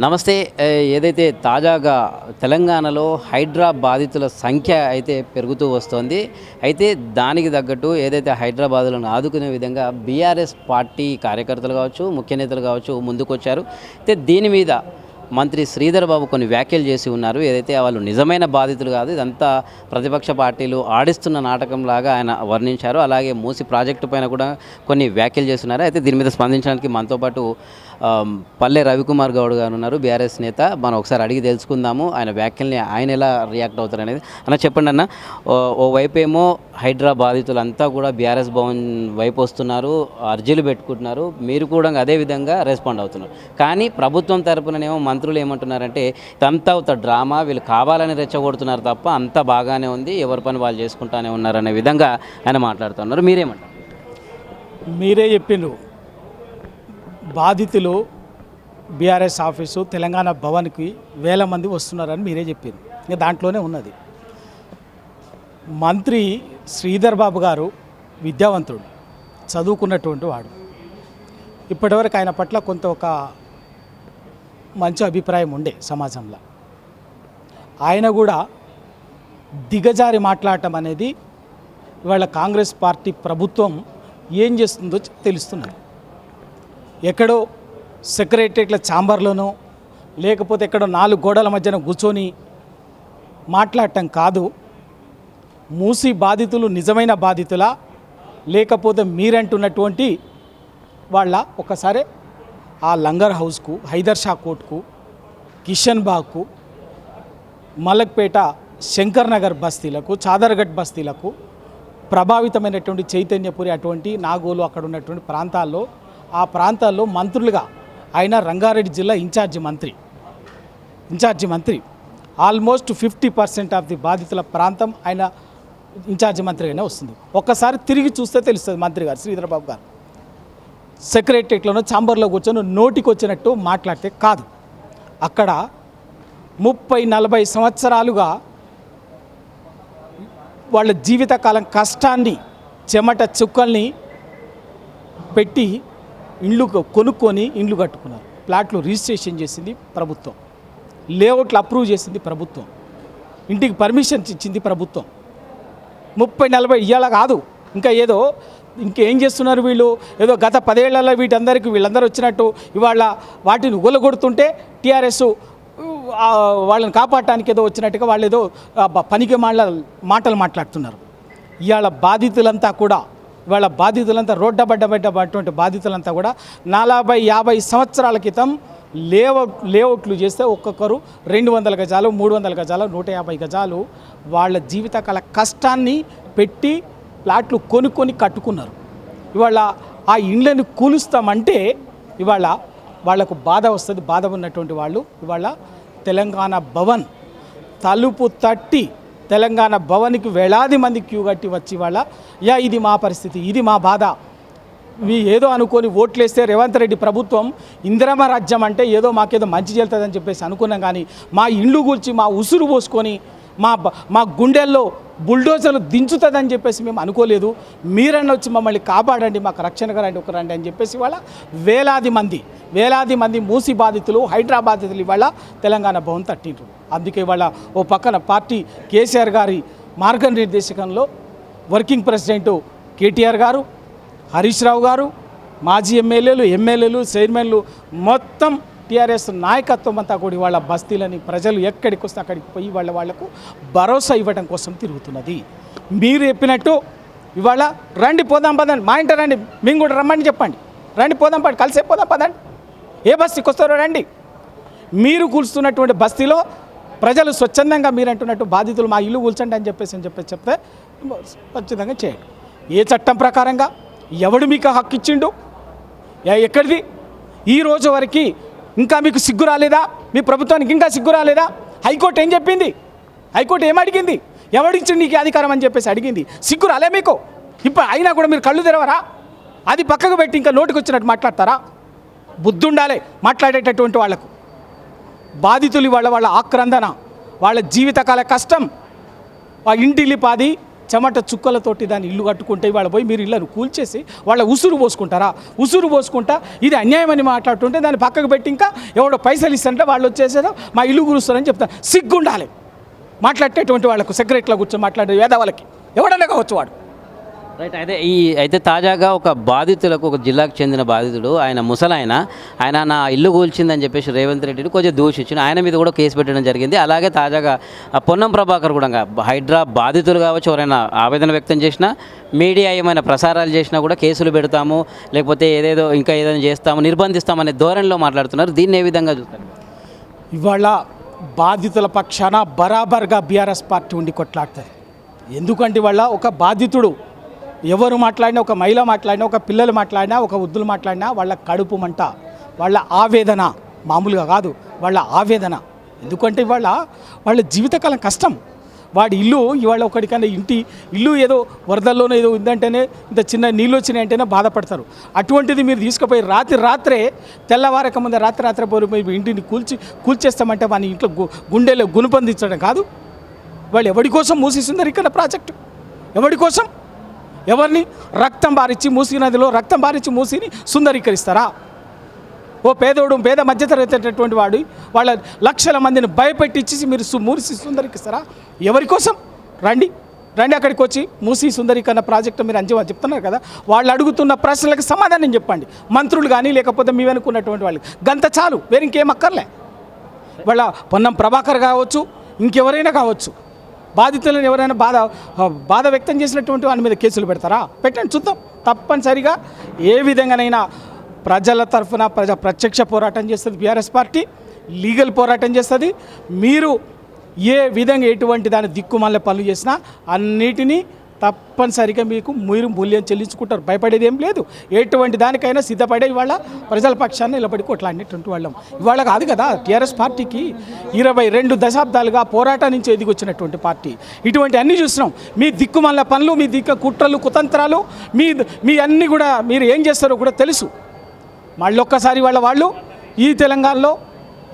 నమస్తే. ఏదైతే తాజాగా తెలంగాణలో హైడ్రా బాధితుల సంఖ్య అయితే పెరుగుతూ వస్తోంది. అయితే దానికి తగ్గట్టు ఏదైతే హైడ్రా బాధితులను ఆదుకునే విధంగా బీఆర్ఎస్ పార్టీ కార్యకర్తలు కావచ్చు, ముఖ్య నేతలు కావచ్చు ముందుకొచ్చారు. అయితే దీని మీద మంత్రి శ్రీధర్ బాబు కొన్ని వ్యాఖ్యలు చేసి ఉన్నారు. ఏదైతే వాళ్ళు నిజమైన బాధితులు కాదు, ఇదంతా ప్రతిపక్ష పార్టీలు ఆడిస్తున్న నాటకంలాగా ఆయన వర్ణించారు. అలాగే మూసి ప్రాజెక్టు పైన కూడా కొన్ని వ్యాఖ్యలు చేస్తున్నారు. అయితే దీని మీద స్పందించడానికి మనతో పాటు పల్లె రవికుమార్ గౌడ్ గారు ఉన్నారు, బీఆర్ఎస్ నేత. మనం ఒకసారి అడిగి తెలుసుకుందాము ఆయన వ్యాఖ్యల్ని ఆయన ఎలా రియాక్ట్ అవుతారు అనేది. అన్న చెప్పండి అన్న, ఓవైపు ఏమో హైడ్రా బాధితులంతా కూడా బీఆర్ఎస్ భవన్ వైపు వస్తున్నారు, అర్జీలు పెట్టుకుంటున్నారు, మీరు కూడా అదే విధంగా రెస్పాండ్ అవుతున్నారు. కానీ ప్రభుత్వం తరపుననేమో మంత్రులు ఏమంటున్నారంటే ఇదంతా ఒక డ్రామా, వీళ్ళు కావాలని రెచ్చగొడుతున్నారు తప్ప అంతా బాగానే ఉంది, ఎవరి పని వాళ్ళు చేసుకుంటానే ఉన్నారనే విధంగా ఆయన మాట్లాడుతున్నారు. మీరేమంటారు? మీరే చెప్పిండ్రు, బాధితులు బీఆర్ఎస్ ఆఫీసు తెలంగాణ భవన్కి వేల మంది వస్తున్నారని మీరే చెప్పారు. ఇంకా దాంట్లోనే ఉన్నది. మంత్రి శ్రీధర్ బాబు గారు విద్యావంతుడు, చదువుకున్నటువంటి వాడు. ఇప్పటివరకు ఆయన పట్ల కొంత ఒక మంచి అభిప్రాయం ఉండే సమాజంలో. ఆయన కూడా దిగజారి మాట్లాడటం అనేది ఇవాళ కాంగ్రెస్ పార్టీ ప్రభుత్వం ఏం చేస్తుందో తెలుస్తున్నది. ఎక్కడో సెక్రటరియట్ల ఛాంబర్లోనో లేకపోతే ఎక్కడో 4 గోడల మధ్యన కూర్చొని మాట్లాడటం కాదు. మూసి బాధితులు నిజమైన బాధితులా లేకపోతే మీరంటున్నటువంటి వాళ్ళ ఒకసారి ఆ లంగర్ హౌస్కు, హైదర్ షా కోర్టుకు, కిషన్ బాగ్కు, మలక్పేట శంకర్ నగర్ బస్తీలకు, చాదర్గఢ్ బస్తీలకు ప్రభావితమైనటువంటి చైతన్యపురి అటువంటి నాగోలు అక్కడ ఉన్నటువంటి ప్రాంతాల్లో, ఆ ప్రాంతాల్లో మంత్రులుగా ఆయన రంగారెడ్డి జిల్లా ఇన్ఛార్జి మంత్రి ఆల్మోస్ట్ 50% ఆఫ్ ది బాధితుల ప్రాంతం ఆయన ఇన్ఛార్జి మంత్రిగానే వస్తుంది. ఒక్కసారి తిరిగి చూస్తే తెలుస్తుంది. మంత్రి గారు శ్రీధర్ బాబు గారు సెక్రటరియట్లోనో ఛాంబర్లో కూర్చొని నోటికి వచ్చినట్టు మాట్లాడితే కాదు. అక్కడ 30-40 సంవత్సరాలుగా వాళ్ళ జీవితకాలం కష్టాన్ని, చెమట చుక్కల్ని పెట్టి ఇండ్లు కొనుక్కొని ఇండ్లు కట్టుకున్నారు. ప్లాట్లు రిజిస్ట్రేషన్ చేసింది ప్రభుత్వం, లేఅవుట్లు అప్రూవ్ చేసింది ప్రభుత్వం, ఇంటికి పర్మిషన్ ఇచ్చింది ప్రభుత్వం. 30-40 ఇయ్యాల కాదు, ఇంకా ఏదో ఇంకేం చేస్తున్నారు వీళ్ళు. ఏదో గత 10 ఏళ్లలో వీళ్ళందరూ వచ్చినట్టు ఇవాళ వాటిని ఉగలగొడుతుంటే టీఆర్ఎస్ వాళ్ళని కాపాడటానికి ఏదో వచ్చినట్టుగా వాళ్ళు ఏదో పనికి మాటలు మాట్లాడుతున్నారు. ఇవాళ బాధితులంతా రోడ్డబడ్డటువంటి బాధితులంతా కూడా 40-50 సంవత్సరాల క్రితం లేఅవుట్లు చేస్తే ఒక్కొక్కరు 200 గజాలు, 300 గజాలు, 150 గజాలు వాళ్ళ జీవితకాల కష్టాన్ని పెట్టి ప్లాట్లు కొనుక్కొని కట్టుకున్నారు. ఇవాళ ఆ ఇండ్లను కూలుస్తామంటే ఇవాళ వాళ్లకు బాధ వస్తుంది. బాధ ఉన్నటువంటి వాళ్ళు ఇవాళ తెలంగాణ భవన్ తలుపు తట్టి తెలంగాణ భవన్కి వేలాది మంది క్యూ కట్టి వచ్చి వాళ్ళ ఇది మా పరిస్థితి, ఇది మా బాధ, ఏదో అనుకొని ఓట్లేస్తే రేవంత్ రెడ్డి ప్రభుత్వం ఇందిరమ్మ రాజ్యం అంటే ఏదో మాకేదో మంచి చేస్తుందని చెప్పేసి అనుకున్నాం. కానీ మా ఇండ్లు కూర్చి మా ఉసురు పోసుకొని మా గుండెల్లో బుల్డోజర్లు దించుతుందని చెప్పేసి మేము అనుకోలేదు. మీరన్న వచ్చి మమ్మల్ని కాపాడండి, మాకు రక్షణగా రండి, ఒక రండి అని చెప్పేసి ఇవాళ వేలాది మంది మూసి బాధితులు, హైడ్రా బాధితులు ఇవాళ తెలంగాణ భవన్ తట్టిండ్రు. అందుకే ఇవాళ ఓ పక్కన పార్టీ కేసీఆర్ గారి మార్గనిర్దేశకంలో వర్కింగ్ ప్రెసిడెంట్ కేటీఆర్ గారు, హరీష్ రావు గారు, మాజీ ఎమ్మెల్యేలు, చైర్మన్లు, మొత్తం టీఆర్ఎస్ నాయకత్వం అంతా కూడా ఇవాళ బస్తీలని ప్రజలు ఎక్కడికి వస్తే అక్కడికి పోయి వాళ్లకు భరోసా ఇవ్వడం కోసం తిరుగుతున్నది. మీరు చెప్పినట్టు ఇవాళ రండి పోదాం పదండి, మా ఇంట రండి, మేము కూడా రమ్మని చెప్పండి, రండి పోదాం పదండి, కలిసే పోదాం పదండి, ఏ బస్తీకి వస్తారో రండి. మీరు కూల్చున్నటువంటి బస్తీలో ప్రజలు స్వచ్ఛందంగా మీరు అంటున్నట్టు బాధితులు మా ఇల్లు కూల్చండి అని చెప్పేసి చెప్తే స్వచ్ఛందంగా చేయండి. ఏ చట్టం ప్రకారంగా ఎవడు మీకు హక్కు ఇచ్చిండు? ఎక్కడిది? ఈ రోజు వరకు ఇంకా మీకు సిగ్గు రాలేదా? మీ ప్రభుత్వానికి ఇంకా సిగ్గు రాలేదా? హైకోర్టు ఏం చెప్పింది? హైకోర్టు ఏమడిగింది? ఎవడిచ్చింది నీకు అధికారం అని చెప్పేసి అడిగింది. సిగ్గు రాలే మీకు? ఇప్పుడు అయినా కూడా మీరు కళ్ళు తెరవరా? అది పక్కకు పెట్టి ఇంకా నోటికి వచ్చినట్టు మాట్లాడతారా? బుద్ధి ఉండాలి మాట్లాడేటటువంటి వాళ్లకు. బాధితులు వాళ్ళ ఆక్రందన, వాళ్ళ జీవితకాల కష్టం, ఆ ఇంటిల్లిపాది చెమట చుక్కలతోటి దాన్ని ఇల్లు కట్టుకుంటే వాళ్ళ పోయి మీరు ఇళ్ళను కూల్చేసి వాళ్ళ ఉసురు పోసుకుంటారా? ఉసురు పోసుకుంటా ఇది అన్యాయం అని మాట్లాడుతుంటే దాన్ని పక్కకు పెట్టి ఇంకా ఎవడో పైసలు ఇస్తారంటే వాళ్ళు వచ్చేసేదో మా ఇల్లు కూలుస్తారని చెప్తారు. సిగ్గుండాలి మాట్లాడేటువంటి వాళ్ళకు, సెక్రటరీలో కూర్చొని మాట్లాడే వాళ్ళకి ఎవడన్నా కావచ్చు వాడు. రైట్. అయితే తాజాగా ఒక బాధితులకు, ఒక జిల్లాకు చెందిన బాధితుడు, ఆయన ముసలాయన, ఆయన నా ఇల్లు కూల్చిందని చెప్పేసి రేవంత్ రెడ్డిని కొంచెం దూషించిన, ఆయన మీద కూడా కేసు పెట్టడం జరిగింది. అలాగే తాజాగా పొన్నం ప్రభాకర్ కూడా హైడ్రా బాధితులు కావచ్చు, ఎవరైనా ఆవేదన వ్యక్తం చేసినా, మీడియా ఏమైనా ప్రసారాలు చేసినా కూడా కేసులు పెడతాము, లేకపోతే ఏదేదో ఇంకా ఏదైనా చేస్తాము, నిర్బంధిస్తామనే ధోరణిలో మాట్లాడుతున్నారు. దీన్ని ఏ విధంగా చూస్తారు? ఇవాళ బాధితుల పక్షాన బరాబర్గా బీఆర్ఎస్ పార్టీ ఉండి కొట్లాడుతుంది. ఎందుకంటే ఇవాళ ఒక బాధితుడు ఎవరు మాట్లాడినా, ఒక మహిళ మాట్లాడినా, ఒక పిల్లలు మాట్లాడినా, ఒక వృద్ధులు మాట్లాడినా వాళ్ళ కడుపు మంట, వాళ్ళ ఆవేదన మామూలుగా కాదు, వాళ్ళ ఆవేదన. ఎందుకంటే ఇవాళ వాళ్ళ జీవితకాలం కష్టం. వాడి ఇల్లు ఇవాళ ఒకటికన్నా ఇల్లు ఏదో వరదల్లోనో ఏదో ఉందంటేనే, ఇంత చిన్న నీళ్ళు వచ్చినాయంటేనే బాధపడతారు. అటువంటిది మీరు తీసుకుపోయి రాత్రే తెల్లవారక ముందే రాత్రి పోయి ఇంటిని కూల్చేస్తామంటే వాని ఇంట్లో గుండెలో గుణపొందించడం కాదు. వాళ్ళు ఎవరి కోసం మూసిస్తున్నారు ఇక్కడ ప్రాజెక్టు? ఎవరి కోసం? ఎవరిని? రక్తం బారించి మూసీ నదిలో రక్తం బారించి మూసిని సుందరీకరిస్తారా? ఓ పేద మధ్యతరగతి వాడు వాళ్ళ లక్షల మందిని భయపెట్టించి మీరు మూసి సుందరీకరిస్తారా? ఎవరి కోసం? రండి అక్కడికి వచ్చి మూసీ సుందరీకరణ ప్రాజెక్టు మీరు అంచనా చెప్తున్నారు కదా, వాళ్ళు అడుగుతున్న ప్రశ్నలకు సమాధానం చెప్పండి. మంత్రులు కానీ లేకపోతే మీ వెనుకున్నటువంటి వాళ్ళు గంత చాలు, వేరే ఇంకేం అక్కర్లే. వాళ్ళ పొన్నం ప్రభాకర్ కావచ్చు, ఇంకెవరైనా కావచ్చు, బాధితులను ఎవరైనా బాధ వ్యక్తం చేసినటువంటి వాని మీద కేసులు పెడతారా? పెట్టండి, చూద్దాం. తప్పనిసరిగా ఏ విధంగానైనా ప్రజల తరఫున ప్రత్యక్ష పోరాటం చేస్తుంది బీఆర్ఎస్ పార్టీ, లీగల్ పోరాటం చేస్తుంది. మీరు ఏ విధంగా ఎటువంటి దాని దిక్కుమాల పనులు చేసినా అన్నిటినీ తప్పనిసరిగా మీరు మూల్యం చెల్లించుకుంటారు. భయపడేది ఏం లేదు. ఎటువంటి దానికైనా సిద్ధపడే ఇవాళ ప్రజల పక్షాన్ని నిలబడి కొట్లాడినటువంటి వాళ్ళం. ఇవాళ కాదు కదా, టీఆర్ఎస్ పార్టీకి 22 దశాబ్దాలుగా పోరాటం నుంచి ఎదిగొచ్చినటువంటి పార్టీ. ఇటువంటి అన్నీ చూస్తున్నాం. మీ దిక్కుమాల పనులు, మీ కుట్రలు, కుతంత్రాలు, మీ అన్నీ కూడా మీరు ఏం చేస్తారో కూడా తెలుసు. మళ్ళొక్కసారి వాళ్ళు ఈ తెలంగాణలో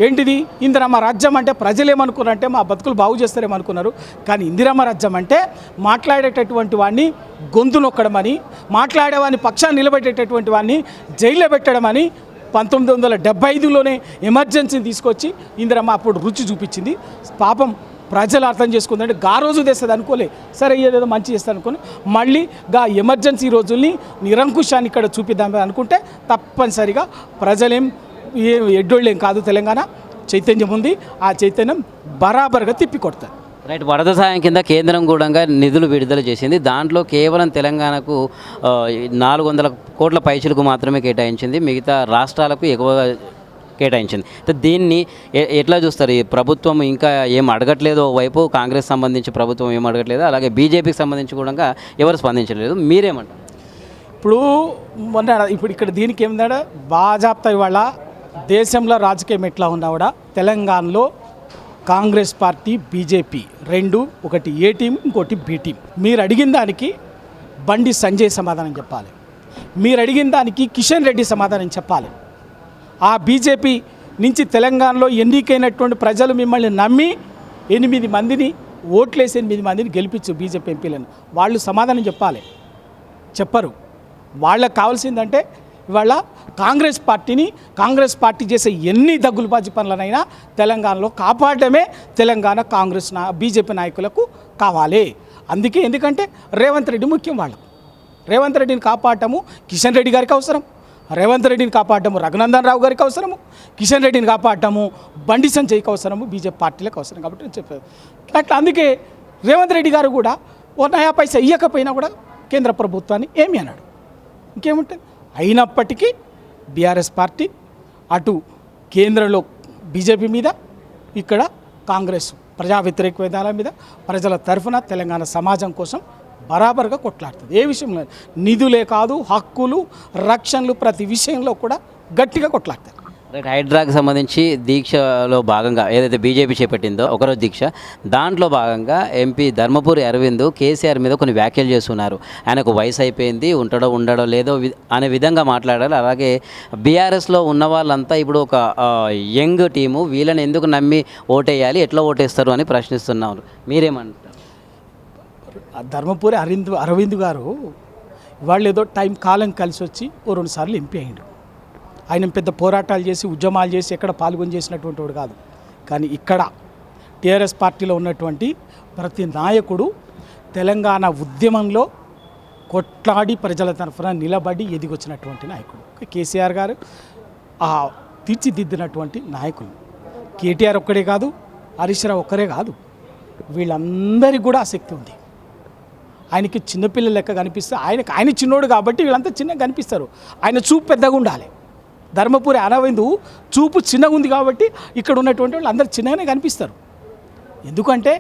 ఏంటిది ఇందిరమ్మ రాజ్యం అంటే ప్రజలు ఏమనుకున్నారంటే మా బతుకులు బాగు చేస్తారేమనుకున్నారు. కానీ ఇందిరమ్మ రాజ్యం అంటే మాట్లాడేటటువంటి వాడిని గొంతు నొక్కడమని, మాట్లాడేవాడిని పక్షాన్ని నిలబెట్టేటటువంటి వాడిని జైల్లో పెట్టడమని 1975లోనే ఎమర్జెన్సీని తీసుకొచ్చి ఇందిరమ్మ అప్పుడు రుచి చూపించింది. పాపం ప్రజలు అర్థం చేసుకుందంటే రోజు తెస్తుంది అనుకోలే, సరే ఏదేదో మంచి చేస్తారు అనుకుని మళ్ళీ ఎమర్జెన్సీ రోజుల్ని నిరంకుశాన్ని ఇక్కడ చూపిద్దామని అనుకుంటే తప్పనిసరిగా ప్రజలేం ఎడ్డోళ్ళేం కాదు. తెలంగాణ చైతన్యం ఉంది, ఆ చైతన్యం బరాబర్గా తిప్పికొడుతుంది. రైట్. వరద సాయం కింద కేంద్రం కూడా నిధులు విడుదల చేసింది. దాంట్లో కేవలం తెలంగాణకు 400 కోట్ల పైసలకు మాత్రమే కేటాయించింది, మిగతా రాష్ట్రాలకు ఎక్కువగా కేటాయించింది. దీన్ని ఎట్లా చూస్తారు? ఈ ప్రభుత్వం ఇంకా ఏం అడగట్లేదు, వైపు కాంగ్రెస్ సంబంధించి ప్రభుత్వం ఏం అడగట్లేదు, అలాగే బీజేపీకి సంబంధించి కూడా ఎవరు స్పందించలేదు. మీరేమంటారు? ఇప్పుడు ఇక్కడ దీనికి ఏమిందా బాజాప్తా ఇవాళ దేశంలో రాజకీయం ఎట్లా ఉన్నా కూడా తెలంగాణలో కాంగ్రెస్ పార్టీ, బీజేపీ రెండు, ఒకటి ఏ టీం, ఇంకోటి బి టీం. మీరు అడిగిన దానికి బండి సంజయ్ సమాధానం చెప్పాలి, మీరు అడిగిన దానికి కిషన్ రెడ్డి సమాధానం చెప్పాలి. ఆ బీజేపీ నుంచి తెలంగాణలో ఎన్నికైనటువంటి ప్రజలు మిమ్మల్ని నమ్మి 8 మందిని ఓట్లేసి 8 మందిని గెలిపించు బీజేపీ ఎంపీలను, వాళ్ళు సమాధానం చెప్పాలి. చెప్పరు. వాళ్ళకి కావాల్సిందంటే ఇవాళ కాంగ్రెస్ పార్టీ చేసే ఎన్ని దగ్గులుబాజీ పనులనైనా తెలంగాణలో కాపాడడమే తెలంగాణ కాంగ్రెస్ బీజేపీ నాయకులకు కావాలి. ఎందుకంటే రేవంత్ రెడ్డి ముఖ్యం. వాళ్ళకు రేవంత్ రెడ్డిని కాపాడటము కిషన్ రెడ్డి గారికి అవసరం, రేవంత్ రెడ్డిని కాపాడటము రఘునందన్ రావు గారికి అవసరము, కిషన్ రెడ్డిని కాపాడటము బండి సంజయ్కి అవసరము, బీజేపీ పార్టీలకు అవసరం. కాబట్టి నేను చెప్పాను అట్లా. అందుకే రేవంత్ రెడ్డి గారు కూడా ఓ నయా పైసా ఇవ్వకపోయినా కూడా కేంద్ర ప్రభుత్వాన్ని ఏమి అన్నాడు, ఇంకేముంటుంది. అయినప్పటికీ బీఆర్ఎస్ పార్టీ అటు కేంద్రంలో బీజేపీ మీద, ఇక్కడ కాంగ్రెస్ ప్రజా వ్యతిరేక విధానాల మీద ప్రజల తరఫున తెలంగాణ సమాజం కోసం బరాబర్గా కొట్లాడుతుంది. ఏ విషయంలో నిధులే కాదు, హక్కులు, రక్షణలు, ప్రతి విషయంలో కూడా గట్టిగా కొట్లాడుతుంది. రైట్. హైడ్రాకి సంబంధించి దీక్షలో భాగంగా ఏదైతే బీజేపీ చేపట్టిందో ఒకరోజు దీక్ష, దాంట్లో భాగంగా ఎంపీ ధర్మపురి అరవింద్ కేసీఆర్ మీద కొన్ని వ్యాఖ్యలు చేస్తున్నారు. ఆయనకు వయసు అయిపోయింది, ఉండడం లేదో అనే విధంగా మాట్లాడారు. అలాగే బీఆర్ఎస్లో ఉన్న వాళ్ళంతా ఇప్పుడు ఒక యంగ్ టీము, వీళ్ళని ఎందుకు నమ్మి ఓటేయాలి, ఎట్లా ఓటేస్తారు అని ప్రశ్నిస్తున్నారు. మీరేమంటారు? ఆ ధర్మపురి అరవింద్ గారు వాళ్ళు ఏదో టైం కాలం కలిసి వచ్చి ఓ 2 సార్లు ఎంపీ అయ్యిండు. ఆయన పెద్ద పోరాటాలు చేసి ఉద్యమాలు చేసి ఎక్కడ పాల్గొని చేసినటువంటి వాడు కాదు. కానీ ఇక్కడ టీఆర్ఎస్ పార్టీలో ఉన్నటువంటి ప్రతి నాయకుడు తెలంగాణ ఉద్యమంలో కొట్లాడి ప్రజల తరఫున నిలబడి ఎదిగొచ్చినటువంటి నాయకుడు. కేసీఆర్ గారు తీర్చిదిద్దినటువంటి నాయకులు. కేటీఆర్ ఒక్కడే కాదు, హరీష్ రావు ఒక్కరే కాదు, వీళ్ళందరికీ కూడా ఆసక్తి ఉంది. ఆయనకి చిన్నపిల్లల లెక్క కనిపిస్తే ఆయన చిన్నోడు కాబట్టి వీళ్ళంతా చిన్నగా కనిపిస్తారు. ఆయన చూపు పెద్దగా ఉండాలి. ధర్మపురి అరవింద్ చూపు చిన్నగా ఉంది కాబట్టి ఇక్కడ ఉన్నటువంటి వాళ్ళు అందరు చిన్నగానే కనిపిస్తారు. ఎందుకంటే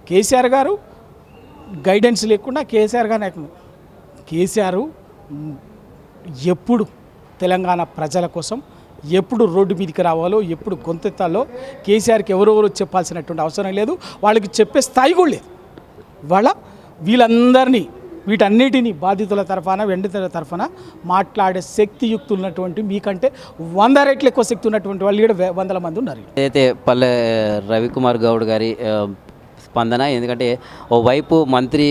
కేసీఆర్ గారు గైడెన్స్ లేకుండా కేసీఆర్ ఎప్పుడు తెలంగాణ ప్రజల కోసం ఎప్పుడు రోడ్డు మీదకి రావాలో ఎప్పుడు గొంతెత్తాలో కేసీఆర్కి ఎవరెవరో చెప్పాల్సినటువంటి అవసరం లేదు. వాళ్ళకి చెప్పే స్థాయి కూడా లేదు. వీళ్ళందరినీ వీటన్నిటినీ బాధితుల తరఫున వెండితుల తరఫున మాట్లాడే శక్తియుక్తులు ఉన్నటువంటి మీకంటే 100 రెట్లు ఎక్కువ శక్తి ఉన్నటువంటి వాళ్ళు ఇక్కడ 100 మంది ఉన్నారు. అయితే పల్లె రవికుమార్ గౌడ్ గారి స్పందన, ఎందుకంటే ఓవైపు మంత్రి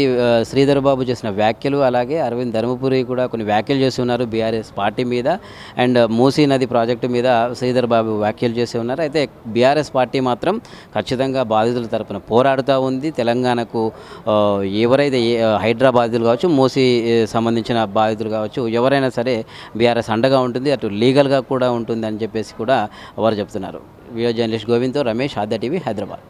శ్రీధర్ బాబు చేసిన వ్యాఖ్యలు, అలాగే అరవింద్ ధర్మపురి కూడా కొన్ని వ్యాఖ్యలు చేసి ఉన్నారు బీఆర్ఎస్ పార్టీ మీద, అండ్ మూసీ నది ప్రాజెక్టు మీద శ్రీధర్ బాబు వ్యాఖ్యలు చేసి ఉన్నారు. అయితే బీఆర్ఎస్ పార్టీ మాత్రం ఖచ్చితంగా బాధితుల తరపున పోరాడుతూ ఉంది. తెలంగాణకు ఎవరైతే హైడ్రా బాధితులు కావచ్చు, మూసీ సంబంధించిన బాధితులు కావచ్చు, ఎవరైనా సరే బీఆర్ఎస్ అండగా ఉంటుంది, అటు లీగల్గా కూడా ఉంటుంది అని చెప్పేసి కూడా వారు చెప్తున్నారు. వీడియో జర్నలిస్ట్ గోవింద్తో రమేష్, ఆద్య టీవీ, హైదరాబాద్.